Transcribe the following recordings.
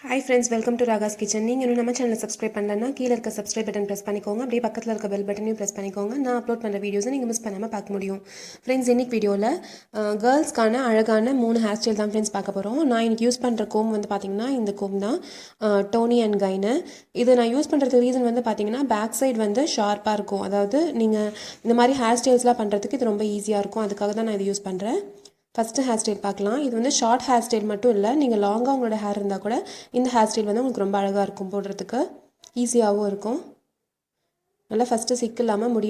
Hi friends, welcome to Raga's Kitchen. நீங்கள் இன்னும் நம்ம சேனலை சப்ஸ்கிரைப் பண்ணலன்னா கீழே இருக்க சப்ஸ்கிரைப் பட்டன் ப்ரெஸ் பண்ணிக்கோங்க. அப்படியே பக்கத்தில் இருக்க பெல் பட்டனையும் ப்ரெஸ் பண்ணிக்கோங்க. நான் அப்லோட் பண்ணுற வீடியோஸை நீங்கள் மிஸ் பண்ணாமல் பார்க்க முடியும். ஃப்ரெண்ட்ஸ், இன்னைக்கு வீடியோவில் கேர்ள்ஸ்க்கான அழகான 3 ஹேர் ஸ்டைல் தான் ஃப்ரெண்ட்ஸ் பார்க்க போகிறோம். நான் இன்னைக்கு யூஸ் பண்ணுற கோம் வந்து பார்த்தீங்கன்னா இந்த கோம் தான், டோனி அண்ட் கைனு. இது நான் யூஸ் பண்ணுறதுக்கு ரீசன் வந்து பார்த்தீங்கன்னா பேக் சைடு வந்து ஷார்ப்பாக இருக்கும். அதாவது நீங்கள் இந்த மாதிரி ஹேர் ஸ்டைல்ஸ்லாம் பண்ணுறதுக்கு இது ரொம்ப ஈஸியாக இருக்கும். அதுக்காக தான் நான் இது யூஸ் பண்ணுறேன். ஃபஸ்ட்டு ஹேர் ஸ்டைல் பார்க்கலாம். இது வந்து ஷார்ட் ஹேர் ஸ்டைல் மட்டும் இல்லை, நீங்கள் லாங்காக உங்களோட ஹேர் இருந்தால் கூட இந்த ஹேர் ஸ்டைல் வந்து உங்களுக்கு ரொம்ப அழகாக இருக்கும், போடுறதுக்கு ஈஸியாகவும் இருக்கும். நல்லா ஃபஸ்ட்டு சிக்கு இல்லாமல் முடி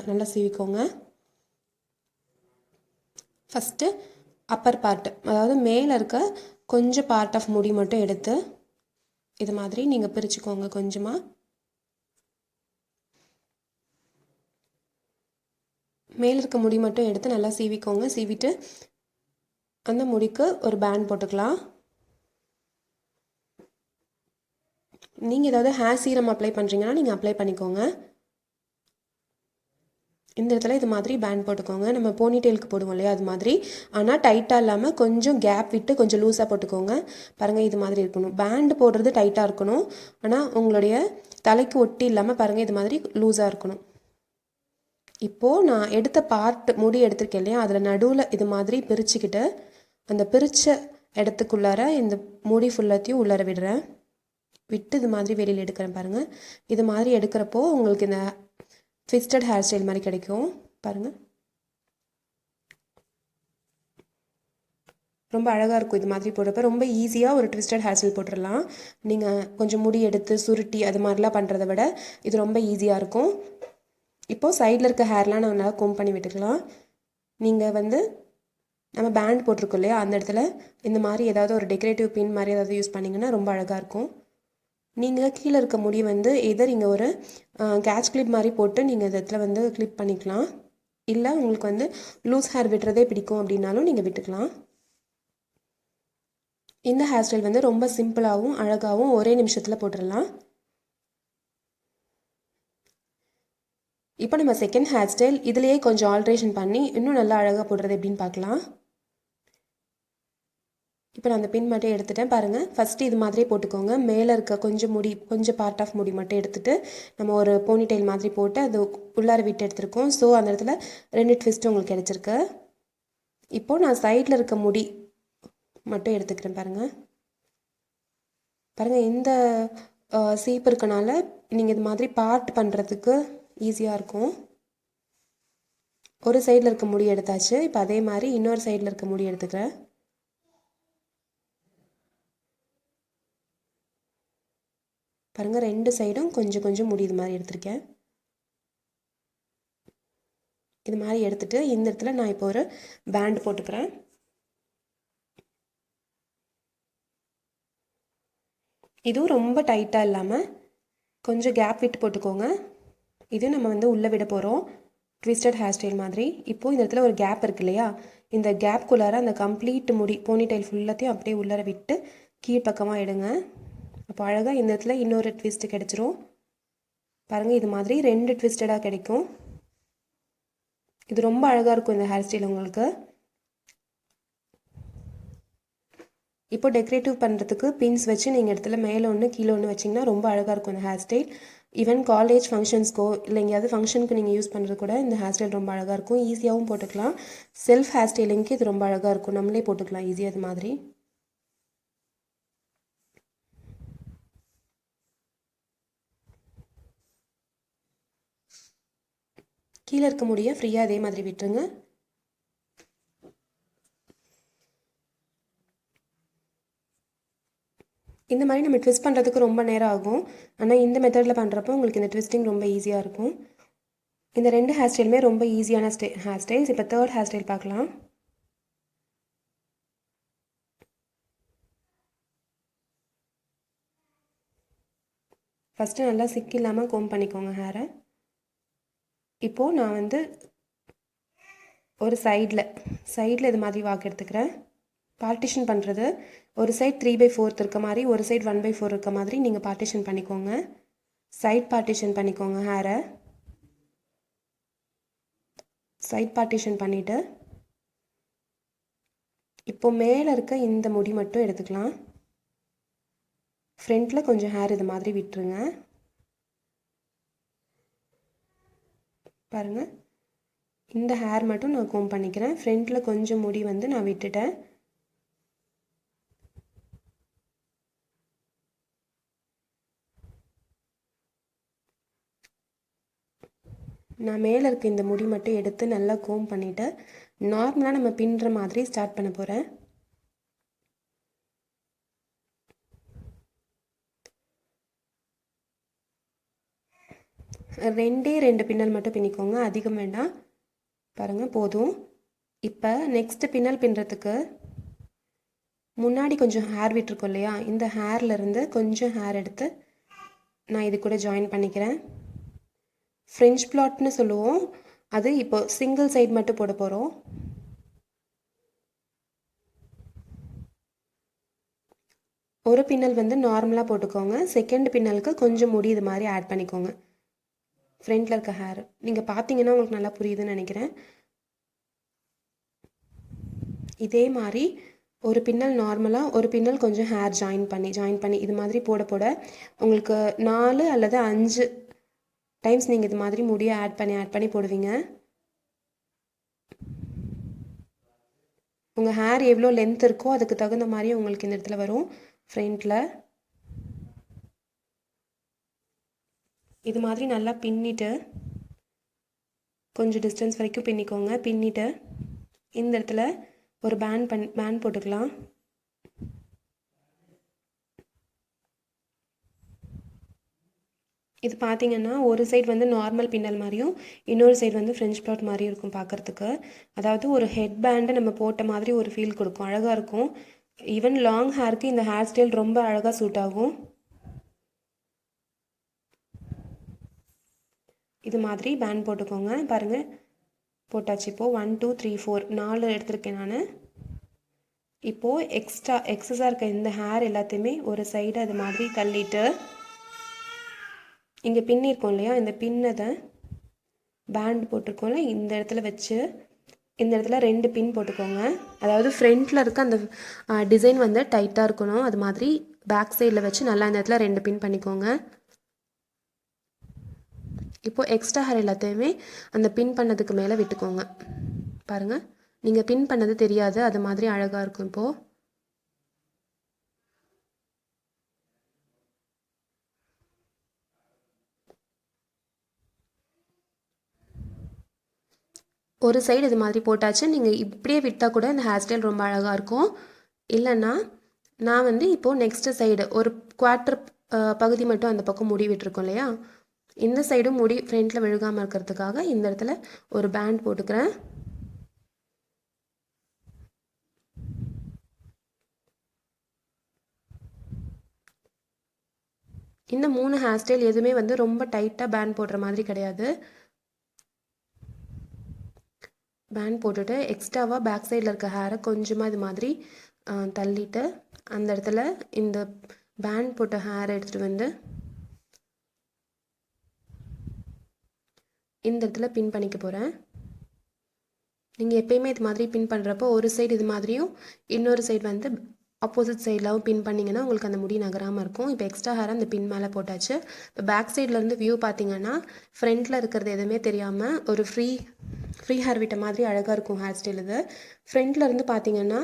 நல்லா சீவிக்கோங்க. ஃபஸ்ட்டு அப்பர் பார்ட்டு, அதாவது மேலே இருக்க கொஞ்சம் பார்ட் ஆஃப் முடி மட்டும் எடுத்து இது மாதிரி நீங்கள் பிரிச்சுக்கோங்க. கொஞ்சமாக மேலே இருக்க முடி மட்டும் எடுத்து நல்லா சீவிக்கோங்க. சீவிட்டு அந்த முடிக்கு ஒரு பேண்ட் போட்டுக்கலாம். நீங்கள் ஏதாவது ஹேர் சீரம் அப்ளை பண்ணுறீங்கன்னா நீங்கள் அப்ளை பண்ணிக்கோங்க. இந்த இடத்துல இது மாதிரி பேண்ட் போட்டுக்கோங்க. நம்ம போனிடெயிலுக்கு போடுவோம் இல்லையா, அது மாதிரி. ஆனால் டைட்டாக இல்லாமல் கொஞ்சம் கேப் விட்டு கொஞ்சம் லூஸாக போட்டுக்கோங்க. பாருங்கள், இது மாதிரி இருக்கணும். பேண்டு போடுறது டைட்டாக இருக்கணும், ஆனால் உங்களுடைய தலைக்கு ஒட்டி இல்லாமல் பாருங்கள், இது மாதிரி லூஸாக இருக்கணும். இப்போது நான் எடுத்த பார்ட் முடி எடுத்திருக்கேன் இல்லையா, அதில் நடுவில் இது மாதிரி பிரிச்சுக்கிட்டு அந்த பிரித்த இடத்துக்குள்ளார இந்த முடி ஃபுல்லாத்தையும் உள்ளார விடுறேன். விட்டு இது மாதிரி வெளியில் எடுக்கிறேன். பாருங்கள், இது மாதிரி எடுக்கிறப்போ உங்களுக்கு இந்த ட்விஸ்டட் ஹேர் ஸ்டைல் மாதிரி கிடைக்கும். பாருங்கள், ரொம்ப அழகாக இருக்கும். இது மாதிரி போடுறப்ப ரொம்ப ஈஸியாக ஒரு ட்விஸ்டட் ஹேர் ஸ்டைல் போட்டுடலாம். நீங்கள் கொஞ்சம் முடி எடுத்து சுருட்டி அது மாதிரிலாம் பண்ணுறத விட இது ரொம்ப ஈஸியாக இருக்கும். இப்போது சைடில் இருக்க ஹேர்லாம் நான் நல்லா கோம் பண்ணி விட்டுக்கலாம். நீங்கள் வந்து நம்ம பேண்ட் போட்டிருக்கோம் இல்லையா, அந்த இடத்துல இந்த மாதிரி ஏதாவது ஒரு டெக்கரேட்டிவ் பின் மாதிரி ஏதாவது யூஸ் பண்ணிங்கன்னா ரொம்ப அழகாக இருக்கும். நீங்கள் கீழே இருக்க முடி வந்து எதர் இங்கே ஒரு கேட்ச் கிளிப் மாதிரி போட்டு நீங்கள் இந்த இடத்துல வந்து கிளிப் பண்ணிக்கலாம். இல்லை உங்களுக்கு வந்து லூஸ் ஹேர் விடுறதே பிடிக்கும் அப்படின்னாலும் நீங்கள் விட்டுக்கலாம். இந்த ஹேர் ஸ்டைல் வந்து ரொம்ப சிம்பிளாகவும் அழகாகவும் ஒரே நிமிஷத்தில் போட்டுடலாம். இப்போ நம்ம செகண்ட் ஹேர் ஸ்டைல் இதுலேயே கொஞ்சம் ஆல்ட்ரேஷன் பண்ணி இன்னும் நல்லா அழகாக போடுறது எப்படின்னு பார்க்கலாம். இப்போ நான் அந்த பின் மட்டும் எடுத்துட்டேன். பாருங்கள், ஃபஸ்ட்டு இது மாதிரியே போட்டுக்கோங்க. மேலே இருக்க கொஞ்சம் முடி, கொஞ்சம் பார்ட் ஆஃப் முடி மட்டும் எடுத்துகிட்டு நம்ம ஒரு போனிடெயில் மாதிரி போட்டு அது உள்ளார விட்டு எடுத்துருக்கோம். ஸோ அந்த இடத்துல 2 ட்விஸ்ட் உங்களுக்கு கிடச்சிருக்கு. இப்போது நான் சைடில் இருக்க முடி மட்டும் எடுத்துக்கிறேன். பாருங்கள் பாருங்கள், இந்த சீப்பு இருக்கனால நீங்கள் இது மாதிரி பார்ட் பண்ணுறதுக்கு ஈஸியாக இருக்கும். ஒரு சைடில் இருக்க முடி எடுத்தாச்சு. இப்போ அதே மாதிரி இன்னொரு சைடில் இருக்க முடி எடுத்துக்கிறேன். பாருங்கள், 2 சைடும் கொஞ்சம் கொஞ்சம் முடி இது மாதிரி எடுத்திருக்கேன். இது மாதிரி எடுத்துகிட்டு இந்த இடத்துல நான் இப்போ ஒரு பேண்ட் போட்டுக்கிறேன். இதுவும் ரொம்ப டைட்டாக இல்லாமல் கொஞ்சம் கேப் விட்டு போட்டுக்கோங்க. இது நம்ம வந்து உள்ளே விட போகிறோம், ட்விஸ்டட் ஹேர் ஸ்டைல் மாதிரி. இப்போது இந்த இடத்துல ஒரு கேப் இருக்கு இல்லையா, இந்த கேப்குள்ளார அந்த கம்ப்ளீட் முடி போனிடெயில் ஃபுல்லாத்தையும் அப்படியே உள்ளார விட்டு கீழ்ப்பக்கமாக எடுங்க. அப்போ அழகாக இந்த இடத்துல இன்னொரு ட்விஸ்ட்டு கிடச்சிரும். பாருங்கள், இது மாதிரி 2 ட்விஸ்டடாக கிடைக்கும். இது ரொம்ப அழகாக இருக்கும் இந்த ஹேர் ஸ்டைல் உங்களுக்கு. இப்போ டெக்கரேட்டிவ் பண்ணுறதுக்கு பின்ஸ் வச்சு நீங்கள் இடத்துல மேலே ஒன்று கீழே ஒன்று வச்சிங்கன்னா ரொம்ப அழகாக இருக்கும் இந்த ஹேர் ஸ்டைல். ஈவன் காலேஜ் ஃபங்க்ஷன்ஸ்க்கோ இல்லை எங்கேயாவது ஃபங்க்ஷனுக்கு நீங்கள் யூஸ் பண்ணுறது கூட இந்த ஹேர் ஸ்டைல் ரொம்ப அழகாக இருக்கும். ஈஸியாகவும் போட்டுக்கலாம். செல்ஃப் ஹேர் ஸ்டைலிங்க்கு இது ரொம்ப அழகாக இருக்கும். நம்மளே போட்டுக்கலாம் ஈஸியாக இது மாதிரி. கீழே இருக்க முடிய ஃப்ரீயாக அதே மாதிரி விட்டுருங்க. இந்த மாதிரி நம்ம ட்விஸ்ட் பண்ணுறதுக்கு ரொம்ப நேரம் ஆகும். ஆனால் இந்த மெத்தடில் பண்ணுறப்போ உங்களுக்கு இந்த ட்விஸ்டிங் ரொம்ப ஈஸியாக இருக்கும். இந்த 2 ஹேர் ஸ்டைலுமே ரொம்ப ஈஸியான ஹேர் ஸ்டைல்ஸ். இப்போ தேர்ட் ஹேர் ஸ்டைல் பார்க்கலாம். ஃபஸ்ட்டு நல்லா சிக்கு இல்லாமல் கோம் பண்ணிக்கோங்க ஹேரை. இப்போது நான் வந்து ஒரு சைடில் இது மாதிரி வாக்கு எடுத்துக்கிறேன். பார்ட்டிஷன் பண்ணுறது ஒரு சைட் 3/4 இருக்க மாதிரி, ஒரு சைட் 1/4 இருக்க மாதிரி நீங்கள் பார்ட்டிஷன் பண்ணிக்கோங்க. சைட் பார்ட்டிஷன் பண்ணிக்கோங்க. ஹேரை சைட் பார்ட்டிஷன் பண்ணிவிட்டு இப்போ மேலே இருக்க இந்த முடி மட்டும் எடுத்துக்கலாம். ஃப்ரண்ட்டில் கொஞ்சம் ஹேர் இது மாதிரி விட்டுருங்க. பாருங்கள், இந்த ஹேர் மட்டும் நான் கோம் பண்ணிக்கிறேன். ஃப்ரண்ட்டில் கொஞ்சம் முடி வந்து நான் விட்டுட்டேன். நான் மேலே இருக்க இந்த முடி மட்டும் எடுத்து நல்லா கோம் பண்ணிவிட்டு நார்மலாக நம்ம பின்னுற மாதிரி ஸ்டார்ட் பண்ண போகிறேன். ரெண்டு பின்னல் மட்டும் பின்னிக்கோங்க, அதிகம் வேண்டாம். பாருங்கள், போதும். இப்போ நெக்ஸ்ட்டு பின்னல் பின்னுறதுக்கு முன்னாடி கொஞ்சம் ஹேர் விட்டுருக்கோம் இல்லையா, இந்த ஹேர்லேருந்து கொஞ்சம் ஹேர் எடுத்து நான் இது கூட ஜாயின் பண்ணிக்கிறேன். ஃப்ரெஞ்ச் பிளாட்னு சொல்லுவோம். அது இப்போ சிங்கிள் சைடு மட்டும் போட போகிறோம். ஒரு பின்னல் வந்து நார்மலாக போட்டுக்கோங்க. செகண்ட் பின்னலுக்கு கொஞ்சம் முடி இது மாதிரி ஆட் பண்ணிக்கோங்க. ஃப்ரண்ட்டில் இருக்க ஹேர் நீங்கள் பார்த்தீங்கன்னா உங்களுக்கு நல்லா புரியுதுன்னு நினைக்கிறேன். இதே மாதிரி ஒரு பின்னல் நார்மலாக, ஒரு பின்னல் கொஞ்சம் ஹேர் ஜாயின் பண்ணி இது மாதிரி போட உங்களுக்கு 4 அல்லது 5 டைம்ஸ் நீங்கள் இது மாதிரி முடியை ஆட் பண்ணி போடுவீங்க. உங்கள் ஹேர் எவ்வளோ லென்த் இருக்கோ அதுக்கு தகுந்த மாதிரி உங்களுக்கு இந்த இடத்துல வரும். ஃப்ரண்ட்டில் இது மாதிரி நல்லா பின்னிட்டு கொஞ்சம் டிஸ்டன்ஸ் வரைக்கும் பின்னிக்கோங்க. பின்னிட்டு இந்த இடத்துல ஒரு பேண்ட் போட்டுக்கலாம். இது பார்த்தீங்கன்னா ஒரு சைடு வந்து நார்மல் பின்னல் மாதிரியும் இன்னொரு சைடு வந்து ஃப்ரெஞ்ச் பிளாட் மாதிரியும் இருக்கும் பார்க்குறதுக்கு. அதாவது ஒரு ஹெட் பேண்டை நம்ம போட்ட மாதிரி ஒரு ஃபீல் கொடுக்கும், அழகாக இருக்கும். ஈவன் லாங் ஹேருக்கு இந்த ஹேர் ஸ்டைல் ரொம்ப அழகாக சூட் ஆகும். இது மாதிரி பேண்ட் போட்டுக்கோங்க. பாருங்கள், போட்டாச்சு. இப்போது 1 2 3 4 4 எடுத்திருக்கேன் நான். இப்போது எக்ஸஸாக இருக்க இந்த ஹேர் எல்லாத்தையுமே ஒரு சைடு அது மாதிரி தள்ளிட்டு இங்கே பின்னிருக்கோம் இல்லையா, இந்த பின்னதை பேண்ட் போட்டிருக்கோம்ல இந்த இடத்துல வச்சு இந்த இடத்துல 2 பின் போட்டுக்கோங்க. அதாவது ஃப்ரண்ட்டில் இருக்க அந்த டிசைன் வந்து டைட்டாக இருக்கணும். அது மாதிரி பேக் சைடில் வச்சு நல்லா இந்த இடத்துல 2 பின் பண்ணிக்கோங்க. இப்போது எக்ஸ்ட்ரா ஹேர் எல்லாத்தையுமே அந்த பின் பண்ணதுக்கு மேலே விட்டுக்கோங்க. பாருங்கள், நீங்கள் பின் பண்ணது தெரியாது, அது மாதிரி அழகாக இருக்கும். இப்போது ஒரு சைடு இது மாதிரி போட்டாச்சு. நீங்கள் இப்படியே விட்டால் கூட இந்த ஹேர் ஸ்டைல் ரொம்ப அழகாக இருக்கும். இல்லைன்னா நான் வந்து இப்போது நெக்ஸ்ட்டு சைடு ஒரு குவார்ட்டர் பகுதி மட்டும் அந்த பக்கம் முடி விட்டுருக்கோம் இல்லையா, இந்த சைடும் முடி ஃப்ரண்ட்டில் விழுகாமல் இருக்கிறதுக்காக இந்த இடத்துல ஒரு பேண்ட் போட்டுக்கிறேன். இந்த 3 ஹேர் ஸ்டைல் எதுவுமே வந்து ரொம்ப டைட்டாக பேண்ட் போடுற மாதிரி கிடையாது. பேண்ட் போட்டுட்டு எக்ஸ்ட்ராவாக பேக் சைடில் இருக்க ஹேரை கொஞ்சமாக இது மாதிரி தள்ளிட்டு அந்த இடத்துல இந்த பேண்ட் போட்ட ஹேரை எடுத்துகிட்டு வந்து இந்த இடத்துல பின் பண்ணிக்க போகிறேன். நீங்கள் எப்பயுமே இது மாதிரி பின் பண்ணுறப்போ ஒரு சைடு இது மாதிரியும் இன்னொரு சைடு வந்து ஆப்போசிட் சைட்லாவும் பின் பண்ணிங்கன்னா உங்களுக்கு அந்த முடி நகராமல் இருக்கும். இப்போ எக்ஸ்ட்ரா ஹேர் அந்த பின் மேலே போட்டாச்சு. இப்போ பேக் சைட்லேருந்து வியூ பார்த்தீங்கன்னா ஃப்ரண்ட்டில் இருக்கிறது எதுவுமே தெரியாமல் ஒரு ஃப்ரீ ஹேர் விட்ட மாதிரி அழகாக இருக்கும் ஹேர் ஸ்டைல். இது ஃப்ரண்ட்டில் இருந்து பார்த்தீங்கன்னா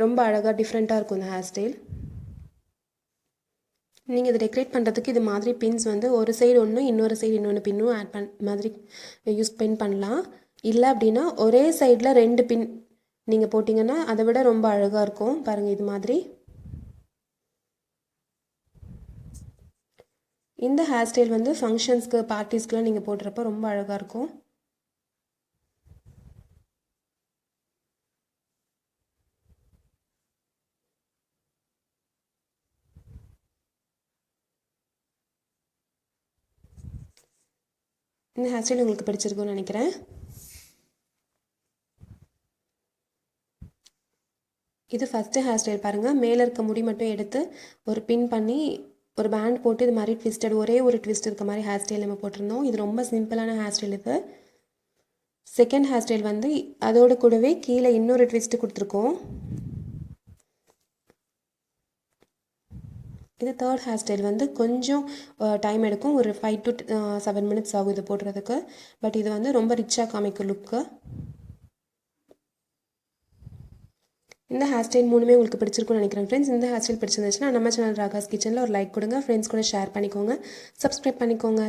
ரொம்ப அழகாக டிஃப்ரெண்ட்டாக இருக்கும் இந்த ஹேர் ஸ்டைல். நீங்கள் இதை டெக்கரேட் பண்ணுறதுக்கு இது மாதிரி பின்ஸ் வந்து ஒரு சைடு ஒன்று இன்னொரு சைடு இன்னொன்று பின்னும் ஆட் மாதிரி பின் பண்ணலாம். இல்லை அப்படின்னா ஒரே சைடில் 2 பின் நீங்கள் போட்டிங்கன்னா அதை விட ரொம்ப அழகாக இருக்கும். பாருங்கள், இது மாதிரி இந்த ஹேர் ஸ்டைல் வந்து ஃபங்க்ஷன்ஸ்க்கு பார்ட்டிஸ்க்குலாம் நீங்கள் போடுறப்ப ரொம்ப அழகாக இருக்கும். இந்த ஹேர் ஸ்டைல் உங்களுக்கு பிடிச்சிருக்கும்னு நினைக்கிறேன். இது ஃபஸ்ட்டு ஹேர் ஸ்டைல் பாருங்கள். மேலே இருக்க முடி மட்டும் எடுத்து ஒரு பின் பண்ணி ஒரு பேண்ட் போட்டு இது மாதிரி ட்விஸ்டட் ஒரே ஒரு ட்விஸ்ட் இருக்க மாதிரி ஹேர் ஸ்டைல் நம்ம போட்டிருந்தோம். இது ரொம்ப சிம்பிளான ஹேர் ஸ்டைல். இது செகண்ட் ஹேர் ஸ்டைல் வந்து அதோடு கூடவே கீழே இன்னொரு ட்விஸ்ட்டு கொடுத்துருக்கோம். இது தேர்ட் ஹேர் ஸ்டைல் வந்து கொஞ்சம் டைம் எடுக்கும், ஒரு 5 to 7 மினிட்ஸ் ஆகும் இது போடுறதுக்கு. பட் இது வந்து ரொம்ப ரிச்சாக காமிக்கும் லுக்கு. இந்த ஹேர் ஸ்டைல் மூணுமே உங்களுக்கு பிடிச்சிருக்கும்னு நினைக்கிறேன் ஃப்ரெண்ட்ஸ். இந்த ஹேர் ஸ்டைல் பிடிச்சிருந்துச்சுன்னா நம்ம சேனல் ராகாஸ் கிச்சனில் ஒரு லைக் கொடுங்க, ஃப்ரெண்ட்ஸ் கூட ஷேர் பண்ணிக்கோங்க, சப்ஸ்கிரைப் பண்ணிக்கோங்க.